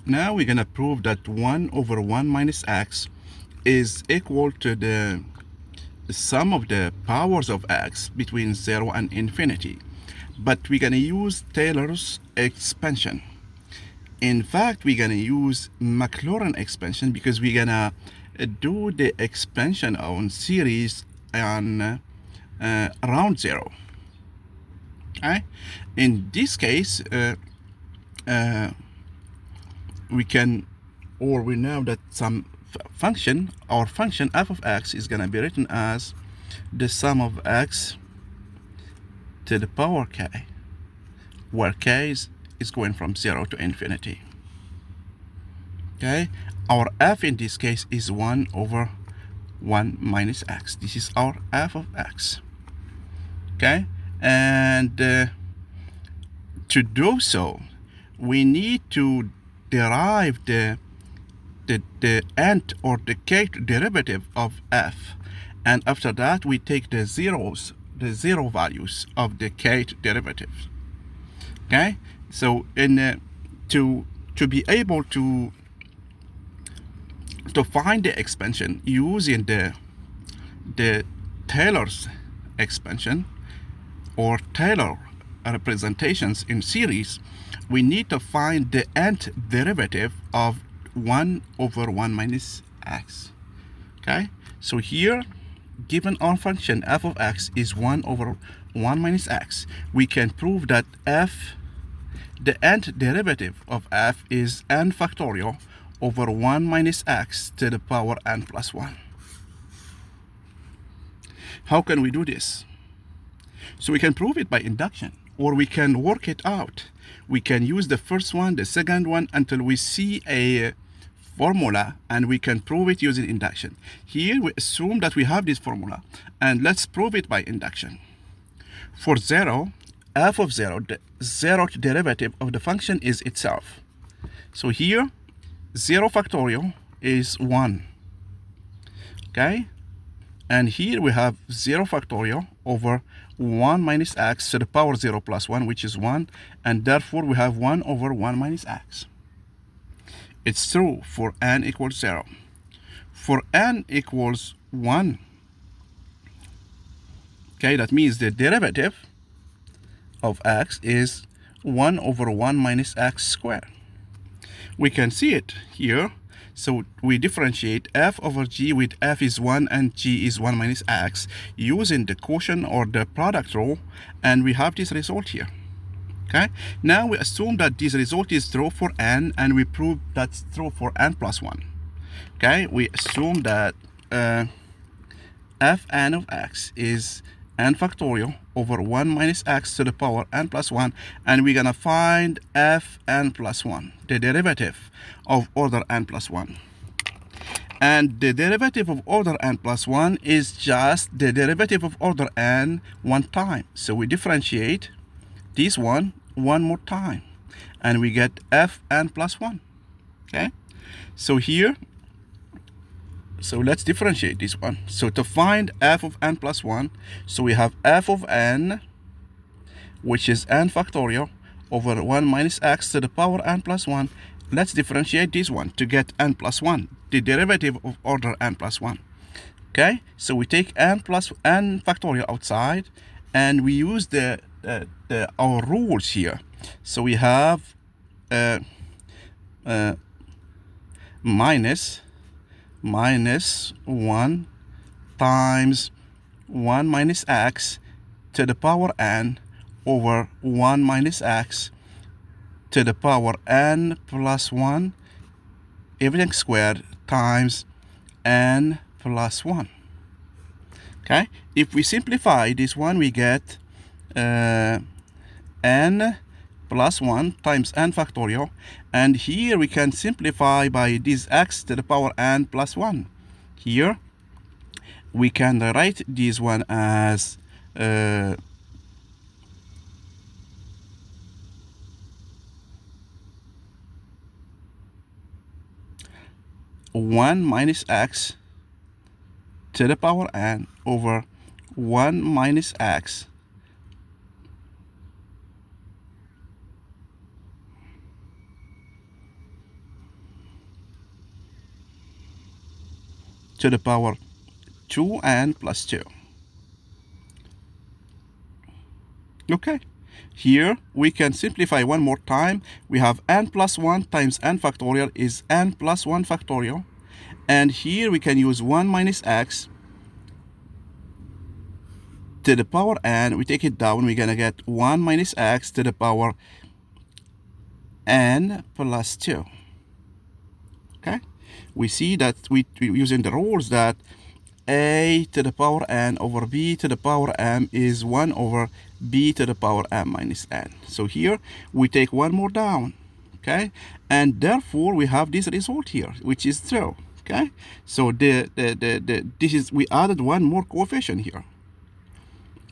Now we're gonna prove that 1 over 1 minus x is equal to the sum of the powers of x between 0 and infinity. But we're gonna use Taylor's expansion. In fact, we're gonna use Maclaurin expansion because we're gonna do the expansion on series on around 0. Okay? In this case, we can, or we know that some function, our function f of x is going to be written as the sum of x to the power k, where k is going from 0 to infinity. Okay, our f in this case is 1 over 1 minus x. This is our f of x. Okay, and to do so, we need to derive the nth or the kth derivative of f, and after that we take the zero values of the kth derivative. Okay, so in to be able to find the expansion using the Taylor's expansion or Taylor representations in series, we need to find the nth derivative of 1 over 1 minus x. Okay, so here, given our function f of x is 1 over 1 minus x, we can prove that the nth derivative of f is n factorial over 1 minus x to the power n plus 1. How can we do this? So we can prove it by induction, or we can work it out. We can use the first one, the second one, until we see a formula, and we can prove it using induction. Here we assume that we have this formula, and let's prove it by induction. For 0, f of 0, the zeroth derivative of the function is itself. So here, 0 factorial is 1. Okay? And here we have 0 factorial over 1 minus x to the power 0 plus 1, which is 1. And therefore, we have 1 over 1 minus x. It's true for n equals 0. For n equals 1, okay, that means the derivative of x is 1 over 1 minus x squared. We can see it here. So we differentiate f over g with f is 1 and g is 1 minus x using the quotient or the product rule, and we have this result here. Okay, now we assume that this result is true for n, and we prove that's true for n plus 1. Okay, we assume that fn of x is n factorial over 1 minus x to the power n plus 1, and we're gonna find fn plus 1, the derivative of order n plus 1. And the derivative of order n plus 1 is just the derivative of order n one time. So we differentiate this one more time, and we get fn plus 1. Okay, so here, so let's differentiate this one. So to find f of n plus 1, so we have f of n, which is n factorial over 1 minus x to the power n plus 1. Let's differentiate this one to get n plus 1, the derivative of order n plus 1. Okay, so we take n factorial outside, and we use our rules here. So we have minus 1 times 1 minus x to the power n over 1 minus x to the power n plus 1, everything squared, times n plus 1. Okay, if we simplify this one, we get n plus 1 times n factorial, and here we can simplify by this x to the power n plus 1. Here we can write this one as 1 minus x to the power n over 1 minus x to the power 2n plus 2. Okay, here we can simplify one more time. We have n plus 1 times n factorial is n plus 1 factorial. And here we can use 1 minus x to the power n. We take it down, we're going to get 1 minus x to the power n plus 2. Okay, we see that we're using the rules that a to the power n over b to the power m is 1 over b to the power m minus n. So here we take one more down, okay, and therefore we have this result here, which is true. Okay, so this is, we added one more coefficient here,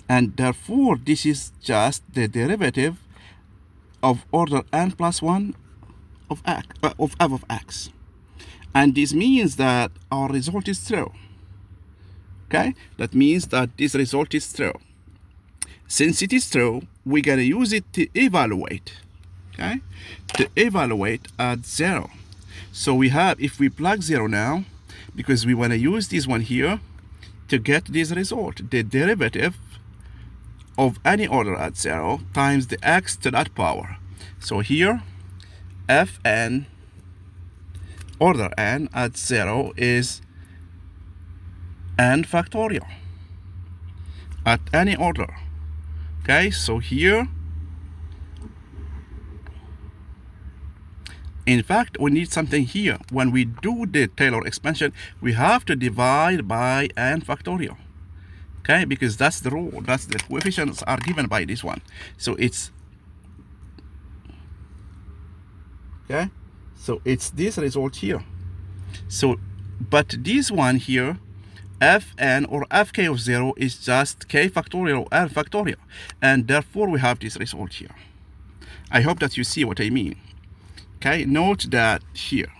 and therefore this is just the derivative of order n plus 1 of x, of f of x, and this means that our result is true. Okay, that means that this result is true. Since it is true, we're gonna use it to evaluate. Okay, to evaluate at 0. So we have, if we plug 0 now, because we want to use this one here to get this result, the derivative of any order at 0 times the x to that power. So here, fn order n at 0 is n factorial at any order. Okay, so here, in fact, we need something here. When we do the Taylor expansion, we have to divide by n factorial. Okay, because that's the rule. That's the coefficients are given by this one. So it's, okay, so it's this result here. So, but this one here, fn or fk of 0 is just k factorial or n factorial, and therefore we have this result here. I hope that you see what I mean. Okay, note that here,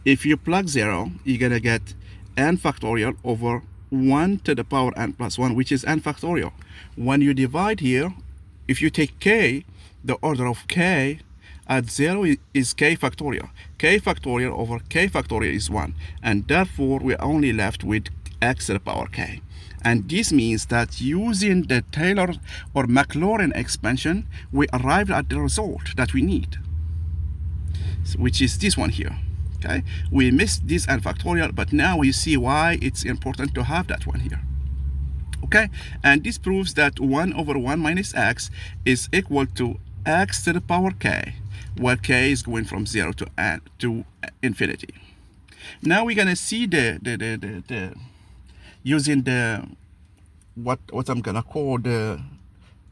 if you plug 0, you're gonna get n factorial over 1 to the power n plus 1, which is n factorial. When you divide here, if you take k, the order of k at 0 is k factorial. K factorial over k factorial is 1, and therefore we're only left with x to the power k. And this means that using the Taylor or Maclaurin expansion, we arrived at the result that we need, which is this one here. Okay, we missed this n factorial, but now we see why it's important to have that one here. Okay, and this proves that 1 over 1 minus x is equal to x to the power k, where k is going from 0 to infinity. Now we're gonna see the using the what I'm gonna call the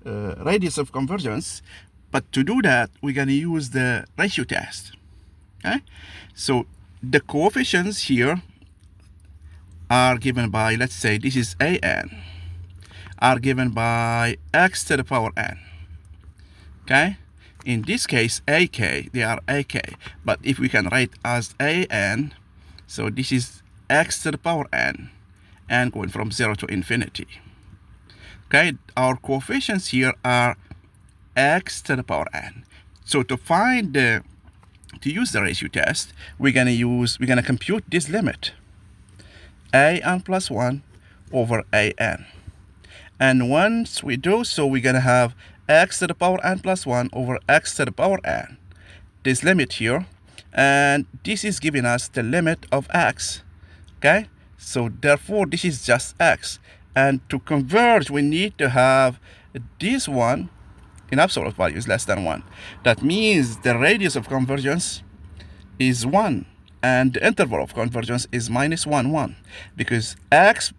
radius of convergence. But to do that, we're gonna use the ratio test. Okay, so the coefficients here are given by, let's say this is an, are given by x to the power n. Okay, in this case ak, they are ak, but if we can write as an, so this is x to the power n, and going from 0 to infinity. Okay, our coefficients here are x to the power n. So to find the, to use the ratio test, we're gonna compute this limit, an plus 1 over an. And once we do so, we're gonna have x to the power n plus 1 over x to the power n, this limit here, and this is giving us the limit of x. Okay, so therefore this is just x, and to converge we need to have this one in absolute value is less than 1. That means the radius of convergence is 1, and the interval of convergence is minus 1, 1, because x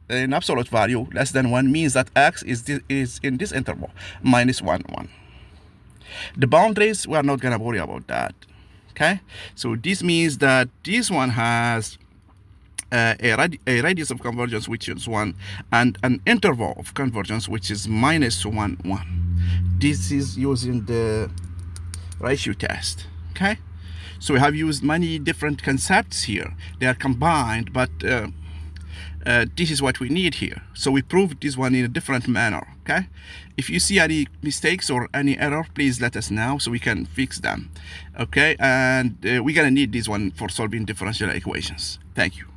in absolute value less than 1 means that x is in this interval, minus 1, 1. The boundaries, we are not going to worry about that. Okay, so this means that this one has a radius of convergence which is 1, and an interval of convergence which is minus 1, 1. This is using the ratio test. Okay, so we have used many different concepts here. They are combined, but this is what we need here. So we proved this one in a different manner. Okay, if you see any mistakes or any error, please let us know so we can fix them. Okay, and we're gonna need this one for solving differential equations. Thank you.